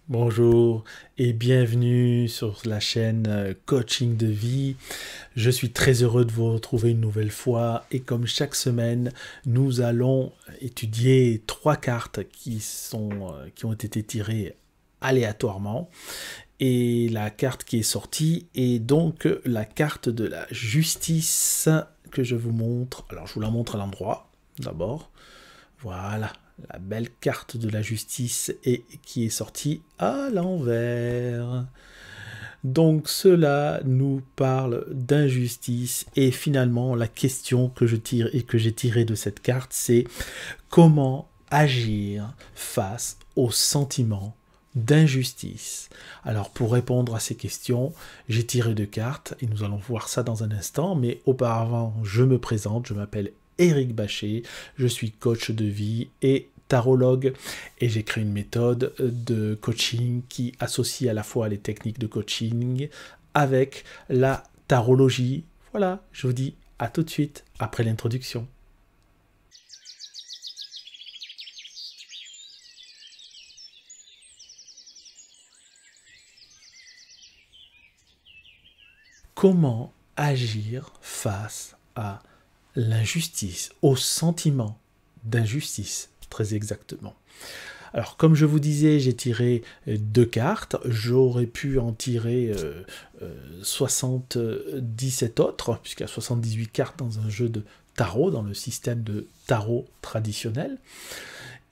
Bonjour et bienvenue sur la chaîne Coaching de vie. Je suis très heureux de vous retrouver une nouvelle fois et comme chaque semaine, nous allons étudier 3 cartes qui ont été tirées aléatoirement. Et la carte qui est sortie est donc la carte de la justice que je vous montre. Alors je vous la montre à l'endroit d'abord. Voilà, la belle carte de la justice et qui est sortie à l'envers. Donc cela nous parle d'injustice et finalement la question que je tire et que j'ai tirée de cette carte, c'est comment agir face au sentiment d'injustice. Alors pour répondre à ces questions, j'ai tiré 2 cartes et nous allons voir ça dans un instant, mais auparavant je me présente, je m'appelle Éric Bachet, je suis coach de vie et tarologue et j'ai créé une méthode de coaching qui associe à la fois les techniques de coaching avec la tarologie. Voilà, je vous dis à tout de suite après l'introduction. Comment agir face à l'injustice, au sentiment d'injustice, très exactement. Alors, comme je vous disais, j'ai tiré 2 cartes. J'aurais pu en tirer 77 autres, puisqu'il y a 78 cartes dans un jeu de tarot, dans le système de tarot traditionnel.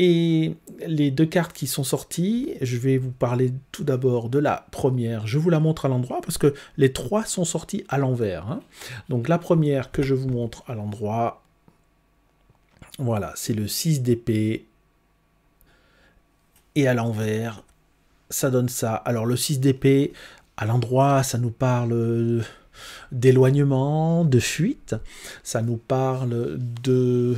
Et les 2 cartes qui sont sorties, je vais vous parler tout d'abord de la première. Je vous la montre à l'endroit parce que les 3 sont sortis à l'envers. Hein. Donc la première que je vous montre à l'endroit, voilà, c'est le 6 d'épée. Et à l'envers, ça donne ça. Alors le 6 d'épée, à l'endroit, ça nous parle d'éloignement, de fuite. Ça nous parle de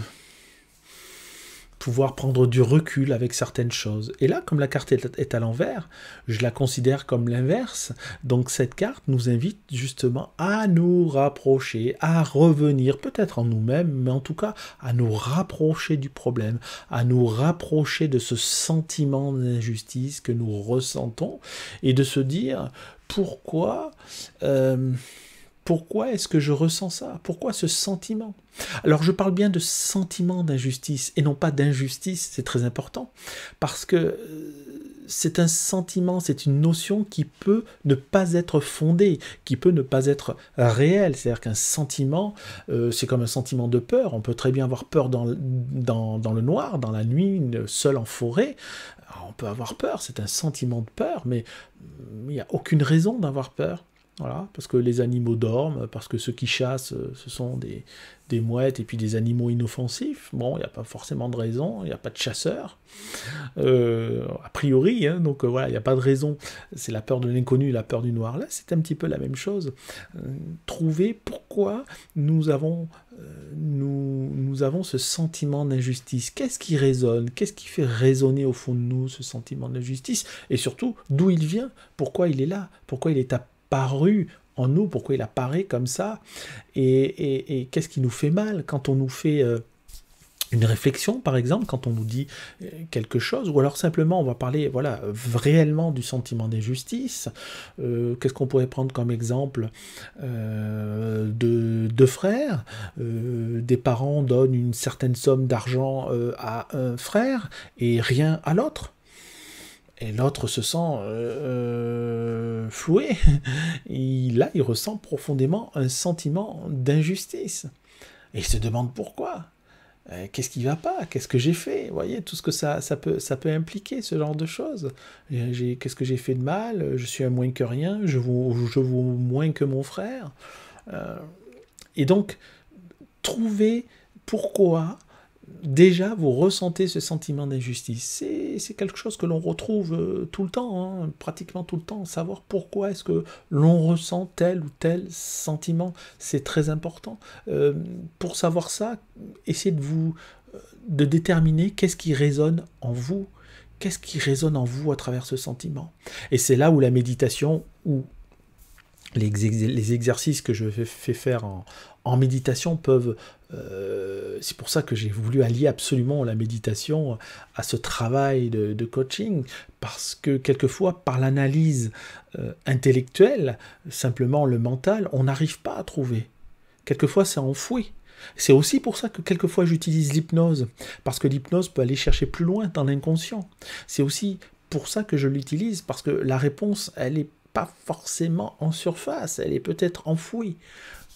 pouvoir prendre du recul avec certaines choses. Et là, comme la carte est à l'envers, je la considère comme l'inverse. Donc cette carte nous invite justement à nous rapprocher, à revenir peut-être en nous-mêmes, mais en tout cas à nous rapprocher du problème, à nous rapprocher de ce sentiment d'injustice que nous ressentons et de se dire pourquoi... pourquoi est-ce que je ressens ça? Pourquoi ce sentiment? Alors je parle bien de sentiment d'injustice et non pas d'injustice, c'est très important, parce que c'est un sentiment, c'est une notion qui peut ne pas être fondée, qui peut ne pas être réelle. C'est-à-dire qu'un sentiment, c'est comme un sentiment de peur. On peut très bien avoir peur dans le noir, dans la nuit, seul en forêt. Alors, on peut avoir peur, c'est un sentiment de peur, mais il n'y a aucune raison d'avoir peur. Voilà, parce que les animaux dorment, parce que ceux qui chassent, ce sont des mouettes et puis des animaux inoffensifs. Bon, il n'y a pas forcément de raison, il n'y a pas de chasseurs, a priori, hein, donc voilà, il n'y a pas de raison. C'est la peur de l'inconnu, la peur du noir. Là, c'est un petit peu la même chose. Trouver pourquoi nous avons ce sentiment d'injustice. Qu'est-ce qui résonne? Qu'est-ce qui fait résonner au fond de nous ce sentiment d'injustice? Et surtout, d'où il vient? Pourquoi il est là? Pourquoi il est apparu en nous, pourquoi il apparaît comme ça, et qu'est-ce qui nous fait mal quand on nous fait une réflexion, par exemple, quand on nous dit quelque chose, ou alors simplement on va parler voilà, réellement du sentiment d'injustice. Qu'est-ce qu'on pourrait prendre comme exemple de 2 frères, des parents donnent une certaine somme d'argent à un frère et rien à l'autre. Et l'autre se sent floué. Là, il ressent profondément un sentiment d'injustice. Et il se demande pourquoi. Qu'est-ce qui ne va pas? Qu'est-ce que j'ai fait? Vous voyez, tout ce que ça peut impliquer, ce genre de choses. Qu'est-ce que j'ai fait de mal? Je suis un moins que rien. Je vaux moins que mon frère. Et donc, trouver pourquoi déjà vous ressentez ce sentiment d'injustice. C'est quelque chose que l'on retrouve tout le temps, hein, pratiquement tout le temps. Savoir pourquoi est-ce que l'on ressent tel ou tel sentiment, c'est très important. Pour savoir ça, essayez de déterminer qu'est-ce qui résonne en vous. Qu'est-ce qui résonne en vous à travers ce sentiment? Et c'est là où la méditation, ou les exercices que je fais faire en méditation peuvent... c'est pour ça que j'ai voulu allier absolument la méditation à ce travail de coaching, parce que quelquefois, par l'analyse intellectuelle, simplement le mental, on n'arrive pas à trouver. Quelquefois, c'est enfoui. C'est aussi pour ça que quelquefois j'utilise l'hypnose, parce que l'hypnose peut aller chercher plus loin dans l'inconscient. C'est aussi pour ça que je l'utilise, parce que la réponse, elle n'est pas forcément en surface, elle est peut-être enfouie.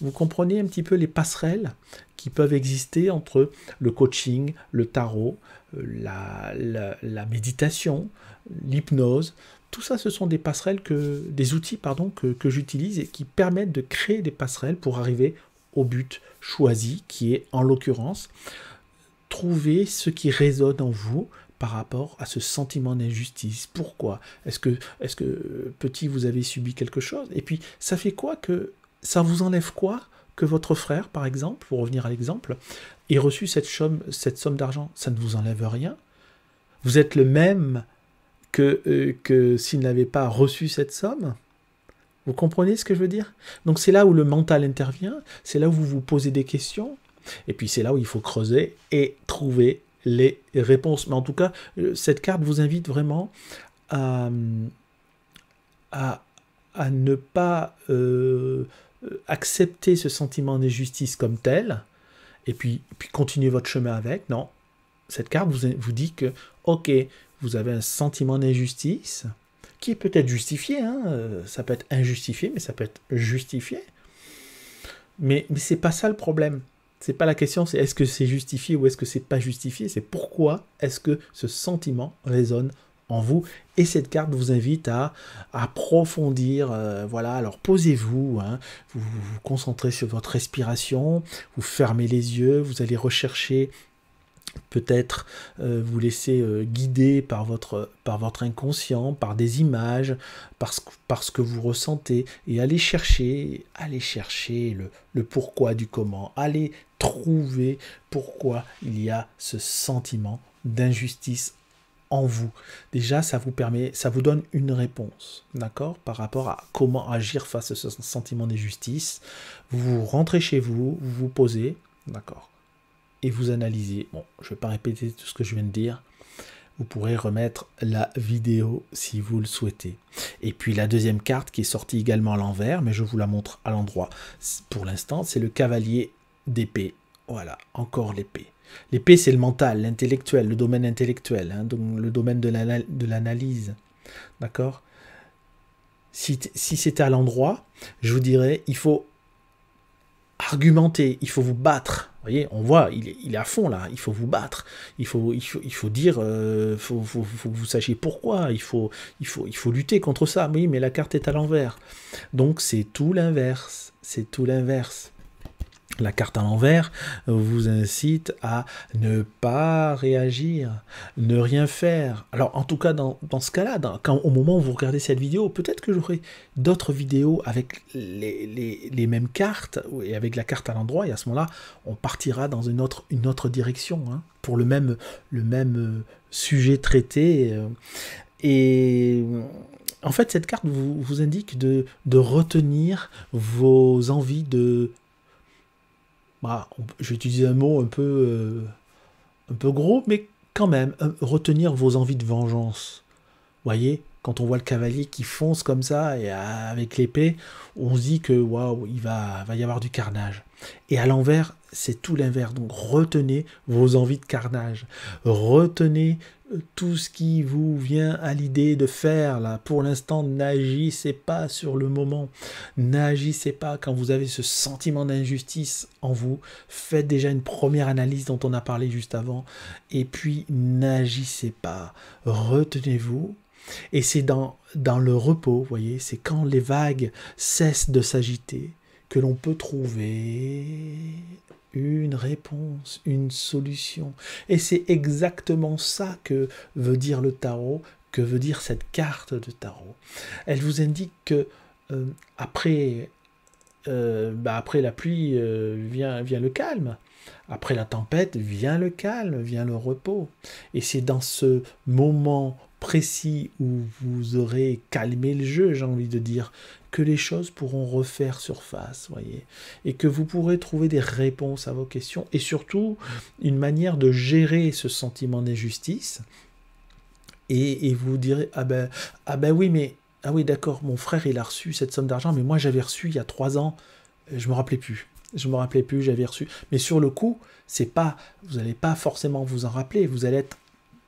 Vous comprenez un petit peu les passerelles qui peuvent exister entre le coaching, le tarot, la méditation, l'hypnose. Tout ça, ce sont des passerelles, des outils que j'utilise et qui permettent de créer des passerelles pour arriver au but choisi, qui est en l'occurrence trouver ce qui résonne en vous par rapport à ce sentiment d'injustice. Pourquoi ? Est-ce que petit, vous avez subi quelque chose ? Et puis, ça fait quoi que... Ça vous enlève quoi que votre frère, par exemple, pour revenir à l'exemple, ait reçu cette somme d'argent ? Ça ne vous enlève rien. Vous êtes le même que s'il n'avait pas reçu cette somme. Vous comprenez ce que je veux dire ? Donc c'est là où le mental intervient, c'est là où vous vous posez des questions, et puis c'est là où il faut creuser et trouver les réponses. Mais en tout cas, cette carte vous invite vraiment à ne pas accepter ce sentiment d'injustice comme tel, et puis continuer votre chemin avec. Non, cette carte vous dit que, ok, vous avez un sentiment d'injustice, qui est peut-être justifié, hein, ça peut être injustifié, mais ça peut être justifié. Mais c'est pas ça le problème. C'est pas la question, c'est est-ce que c'est justifié ou est-ce que c'est pas justifié, c'est pourquoi est-ce que ce sentiment résonne en vous. Et cette carte vous invite à approfondir, voilà, alors posez-vous, hein, vous vous concentrez sur votre respiration, vous fermez les yeux, vous allez rechercher peut-être vous laisser guider par votre inconscient, par des images, par ce que vous ressentez, et allez chercher le pourquoi du comment, allez trouver pourquoi il y a ce sentiment d'injustice en vous. Déjà, ça vous donne une réponse, d'accord, par rapport à comment agir face à ce sentiment d'injustice. Vous rentrez chez vous, vous vous posez, d'accord, et vous analysez. Bon, je ne vais pas répéter tout ce que je viens de dire. Vous pourrez remettre la vidéo si vous le souhaitez. Et puis la deuxième carte qui est sortie également à l'envers, mais je vous la montre à l'endroit. Pour l'instant, c'est le cavalier d'épée. Voilà, encore l'épée. L'épée, c'est le mental, l'intellectuel, le domaine intellectuel, hein, donc le domaine de l'analyse. D'accord ? Si c'était à l'endroit, je vous dirais, il faut argumenter, il faut vous battre. Vous voyez, on voit, il est à fond là, il faut vous battre, il faut dire, faut que vous sachiez pourquoi, il faut lutter contre ça. Oui, mais la carte est à l'envers. Donc c'est tout l'inverse, La carte à l'envers vous incite à ne pas réagir, ne rien faire. Alors en tout cas dans ce cas-là, au moment où vous regardez cette vidéo, peut-être que j'aurai d'autres vidéos avec les mêmes cartes et avec la carte à l'endroit, et à ce moment-là, on partira dans une autre direction, hein, pour le même sujet traité. Et en fait, cette carte vous indique de retenir vos envies de... je vais utiliser un mot un peu gros, mais quand même, retenir vos envies de vengeance. Vous voyez, quand on voit le cavalier qui fonce comme ça, et avec l'épée, on se dit que waouh, il va y avoir du carnage. Et à l'envers, c'est tout l'inverse. Donc retenez vos envies de carnage. Retenez tout ce qui vous vient à l'idée de faire là. Pour l'instant, n'agissez pas sur le moment. N'agissez pas quand vous avez ce sentiment d'injustice en vous. Faites déjà une première analyse dont on a parlé juste avant. Et puis, n'agissez pas. Retenez-vous. Et c'est dans le repos, vous voyez, c'est quand les vagues cessent de s'agiter que l'on peut trouver une réponse, une solution. Et c'est exactement ça que veut dire le tarot, que veut dire cette carte de tarot. Elle vous indique que après la pluie vient le calme. Après la tempête vient le calme, vient le repos. Et c'est dans ce moment précis où vous aurez calmé le jeu, j'ai envie de dire, que les choses pourront refaire surface, voyez, et que vous pourrez trouver des réponses à vos questions, et surtout une manière de gérer ce sentiment d'injustice, et vous direz, ah ben oui, mais, ah oui, d'accord, mon frère, il a reçu cette somme d'argent, mais moi, j'avais reçu il y a 3 ans, je me rappelais plus. Je me rappelais plus, j'avais reçu. Mais sur le coup, c'est pas, vous n'allez pas forcément vous en rappeler, vous allez être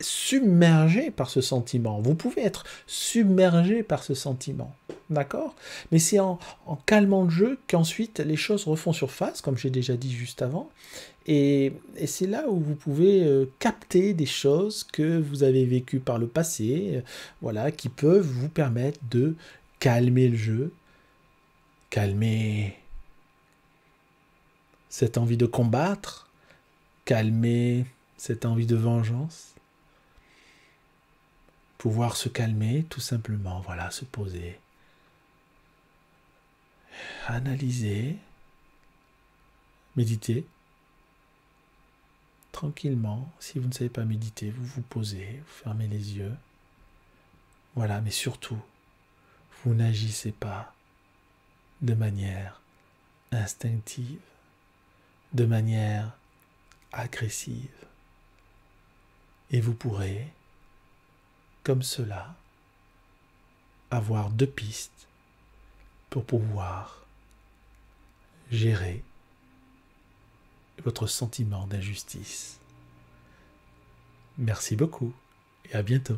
submergé par ce sentiment. Vous pouvez être submergé par ce sentiment. D'accord? Mais c'est en calmant le jeu qu'ensuite les choses refont surface, comme j'ai déjà dit juste avant. Et c'est là où vous pouvez capter des choses que vous avez vécues par le passé, voilà, qui peuvent vous permettre de calmer le jeu, calmer cette envie de combattre, calmer cette envie de vengeance, pouvoir se calmer, tout simplement, voilà, se poser, analyser, méditer, tranquillement. Si vous ne savez pas méditer, vous vous posez, vous fermez les yeux, voilà, mais surtout, vous n'agissez pas de manière instinctive, de manière agressive. Et vous pourrez, comme cela, avoir 2 pistes pour pouvoir gérer votre sentiment d'injustice. Merci beaucoup et à bientôt.